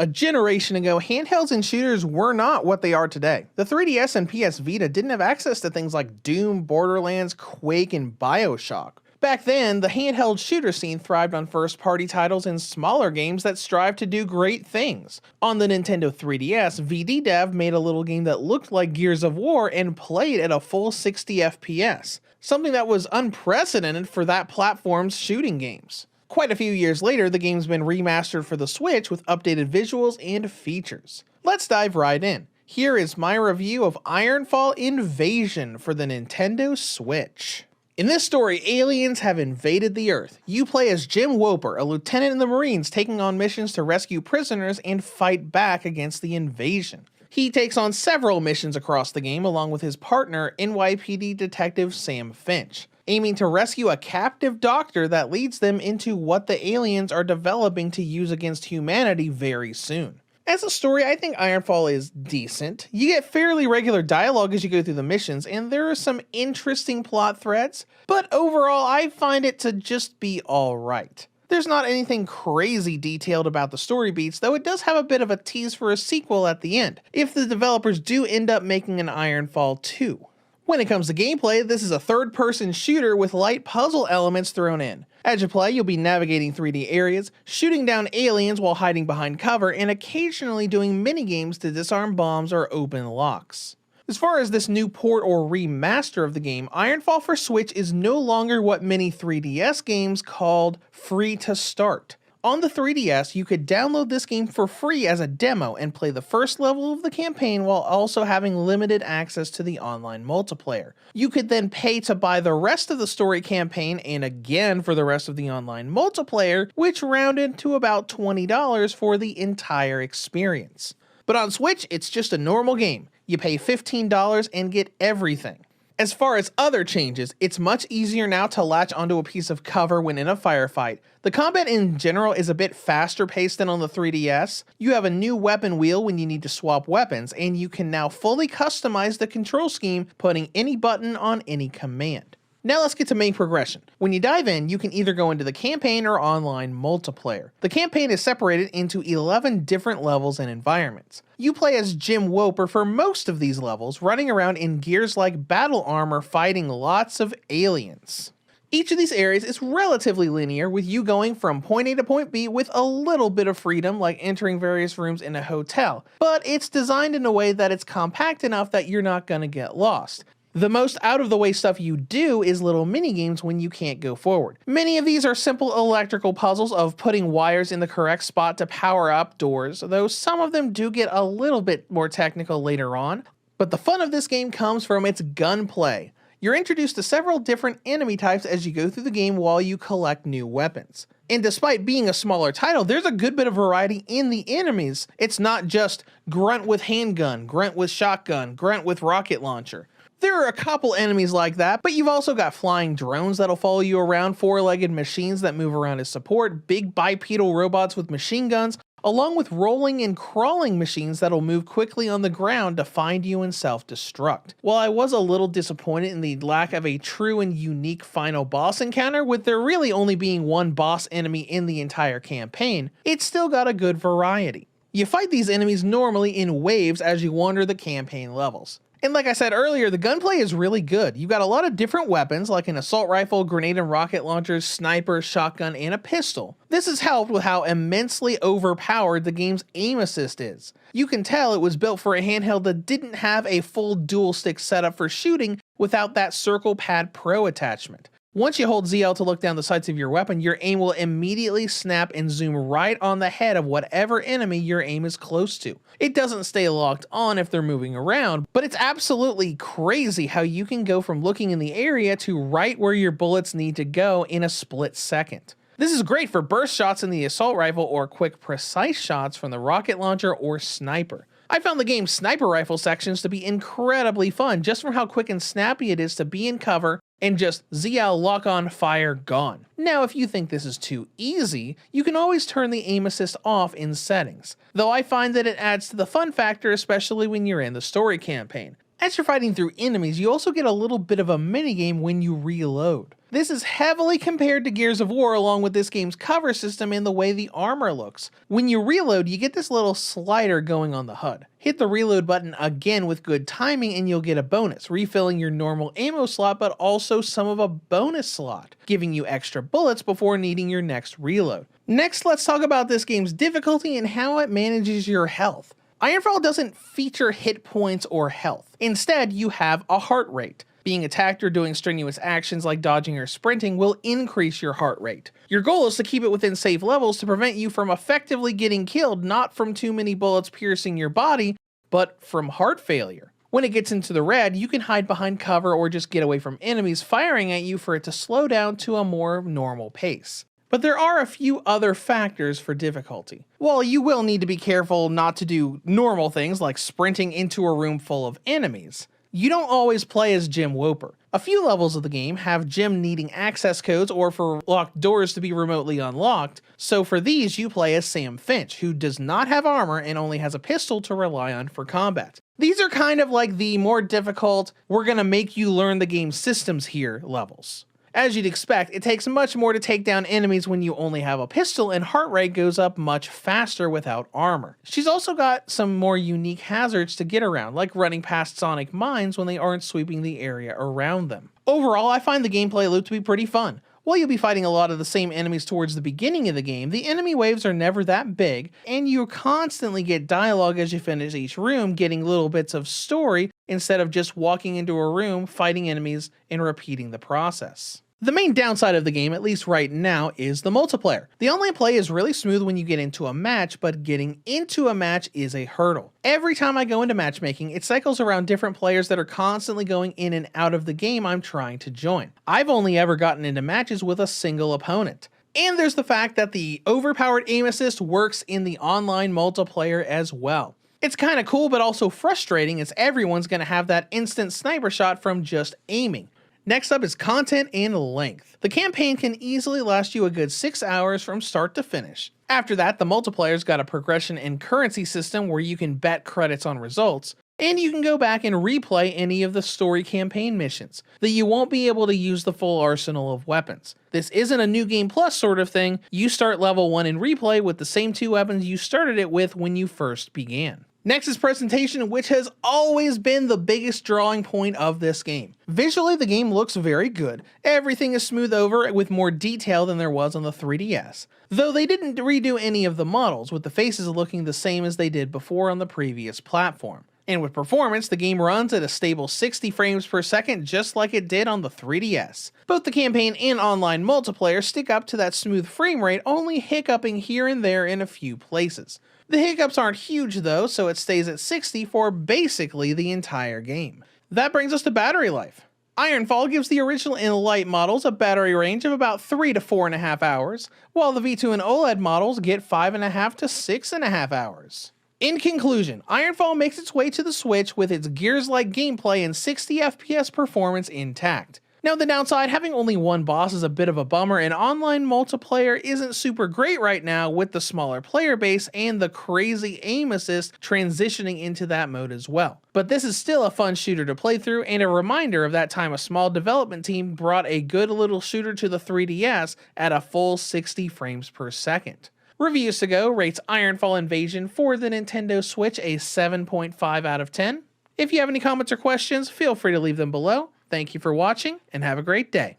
A generation ago, handhelds and shooters were not what they are today. The 3DS and PS Vita didn't have access to things like Doom, Borderlands, Quake, and BioShock. Back then, the handheld shooter scene thrived on first-party titles and smaller games that strive to do great things. On the Nintendo 3DS, VDDev made a little game that looked like Gears of War and played at a full 60 FPS, something that was unprecedented for that platform's shooting games. Quite a few years later, the game's been remastered for the Switch with updated visuals and features. Let's dive right in. Here is my review of IronFall Invasion for the Nintendo Switch. In this story, aliens have invaded the Earth. You play as Jim Woper, a lieutenant in the Marines taking on missions to rescue prisoners and fight back against the invasion. He takes on several missions across the game along with his partner, NYPD Detective Sam Finch, aiming to rescue a captive doctor that leads them into what the aliens are developing to use against humanity very soon. As a story, I think IronFall is decent. You get fairly regular dialogue as you go through the missions, and there are some interesting plot threads, but overall I find it to just be alright. There's not anything crazy detailed about the story beats, though it does have a bit of a tease for a sequel at the end, if the developers do end up making an IronFall 2. When it comes to gameplay, this is a third-person shooter with light puzzle elements thrown in. As you play, you'll be navigating 3D areas, shooting down aliens while hiding behind cover, and occasionally doing minigames to disarm bombs or open locks. As far as this new port or remaster of the game, IronFall for Switch is no longer what many 3DS games called free to start. On the 3DS, you could download this game for free as a demo and play the first level of the campaign while also having limited access to the online multiplayer. You could then pay to buy the rest of the story campaign and again for the rest of the online multiplayer, which rounded to about $20 for the entire experience. But on Switch, it's just a normal game. You pay $15 and get everything. As far as other changes, it's much easier now to latch onto a piece of cover when in a firefight. The combat in general is a bit faster paced than on the 3DS. You have a new weapon wheel when you need to swap weapons, and you can now fully customize the control scheme, putting any button on any command. Now let's get to main progression. When you dive in, you can either go into the campaign or online multiplayer. The campaign is separated into 11 different levels and environments. You play as Jim Woper for most of these levels, running around in Gears-like battle armor fighting lots of aliens. Each of these areas is relatively linear, with you going from point A to point B with a little bit of freedom, like entering various rooms in a hotel, but it's designed in a way that it's compact enough that you're not going to get lost. The most out-of-the-way stuff you do is little mini-games when you can't go forward. Many of these are simple electrical puzzles of putting wires in the correct spot to power up doors, though some of them do get a little bit more technical later on. But the fun of this game comes from its gunplay. You're introduced to several different enemy types as you go through the game while you collect new weapons. And despite being a smaller title, there's a good bit of variety in the enemies. It's not just grunt with handgun, grunt with shotgun, grunt with rocket launcher. There are a couple enemies like that, but you've also got flying drones that'll follow you around, four-legged machines that move around as support, big bipedal robots with machine guns, along with rolling and crawling machines that'll move quickly on the ground to find you and self-destruct. While I was a little disappointed in the lack of a true and unique final boss encounter, with there really only being one boss enemy in the entire campaign, it's still got a good variety. You fight these enemies normally in waves as you wander the campaign levels. And like I said earlier, the gunplay is really good. You've got a lot of different weapons like an assault rifle, grenade and rocket launchers, sniper, shotgun, and a pistol. This has helped with how immensely overpowered the game's aim assist is. You can tell it was built for a handheld that didn't have a full dual stick setup for shooting without that Circle Pad Pro attachment. Once you hold ZL to look down the sights of your weapon, your aim will immediately snap and zoom right on the head of whatever enemy your aim is close to. It doesn't stay locked on if they're moving around, but it's absolutely crazy how you can go from looking in the area to right where your bullets need to go in a split second. This is great for burst shots in the assault rifle or quick precise shots from the rocket launcher or sniper. I found the game's sniper rifle sections to be incredibly fun just from how quick and snappy it is to be in cover and just ZL lock on, fire, gone. Now if you think this is too easy, you can always turn the aim assist off in settings, though I find that it adds to the fun factor, especially when you're in the story campaign. As you're fighting through enemies, you also get a little bit of a minigame when you reload. This is heavily compared to Gears of War along with this game's cover system and the way the armor looks. When you reload, you get this little slider going on the HUD. Hit the reload button again with good timing and you'll get a bonus, refilling your normal ammo slot but also some of a bonus slot, giving you extra bullets before needing your next reload. Next, let's talk about this game's difficulty and how it manages your health. IronFall doesn't feature hit points or health. Instead, you have a heart rate. Being attacked or doing strenuous actions like dodging or sprinting will increase your heart rate. Your goal is to keep it within safe levels to prevent you from effectively getting killed, not from too many bullets piercing your body, but from heart failure. When it gets into the red, you can hide behind cover or just get away from enemies firing at you for it to slow down to a more normal pace. But there are a few other factors for difficulty. While you will need to be careful not to do normal things like sprinting into a room full of enemies, you don't always play as Jim Woper. A few levels of the game have Jim needing access codes or for locked doors to be remotely unlocked, so for these you play as Sam Finch, who does not have armor and only has a pistol to rely on for combat. These are kind of like the more difficult, we're gonna make you learn the game's systems here levels. As you'd expect, it takes much more to take down enemies when you only have a pistol, and heart rate goes up much faster without armor. She's also got some more unique hazards to get around, like running past sonic mines when they aren't sweeping the area around them. Overall, I find the gameplay loop to be pretty fun. While you'll be fighting a lot of the same enemies towards the beginning of the game, the enemy waves are never that big, and you constantly get dialogue as you finish each room, getting little bits of story instead of just walking into a room, fighting enemies, and repeating the process. The main downside of the game, at least right now, is the multiplayer. The online play is really smooth when you get into a match, but getting into a match is a hurdle. Every time I go into matchmaking, it cycles around different players that are constantly going in and out of the game I'm trying to join. I've only ever gotten into matches with a single opponent. And there's the fact that the overpowered aim assist works in the online multiplayer as well. It's kind of cool but also frustrating as everyone's going to have that instant sniper shot from just aiming. Next up is content and length. The campaign can easily last you a good 6 hours from start to finish. After that, the multiplayer's got a progression and currency system where you can bet credits on results, and you can go back and replay any of the story campaign missions, though you won't be able to use the full arsenal of weapons. This isn't a New Game Plus sort of thing. You start level 1 in replay with the same 2 weapons you started it with when you first began. Next is presentation, which has always been the biggest drawing point of this game. Visually, the game looks very good. Everything is smoothed over with more detail than there was on the 3DS. Though they didn't redo any of the models, with the faces looking the same as they did before on the previous platform. And with performance, the game runs at a stable 60 frames per second just like it did on the 3DS. Both the campaign and online multiplayer stick up to that smooth frame rate, only hiccuping here and there in a few places. The hiccups aren't huge though, so it stays at 60 for basically the entire game. That brings us to battery life. IronFall gives the original and light models a battery range of about 3 to 4.5 hours, while the V2 and OLED models get 5.5 to 6.5 hours. In conclusion, IronFall makes its way to the Switch with its Gears-like gameplay and 60 FPS performance intact. Now the downside, having only one boss is a bit of a bummer, and online multiplayer isn't super great right now with the smaller player base and the crazy aim assist transitioning into that mode as well. But this is still a fun shooter to play through and a reminder of that time a small development team brought a good little shooter to the 3DS at a full 60 frames per second. Reviews to Go rates IronFall Invasion for the Nintendo Switch a 7.5 out of 10. If you have any comments or questions, feel free to leave them below. Thank you for watching, and have a great day.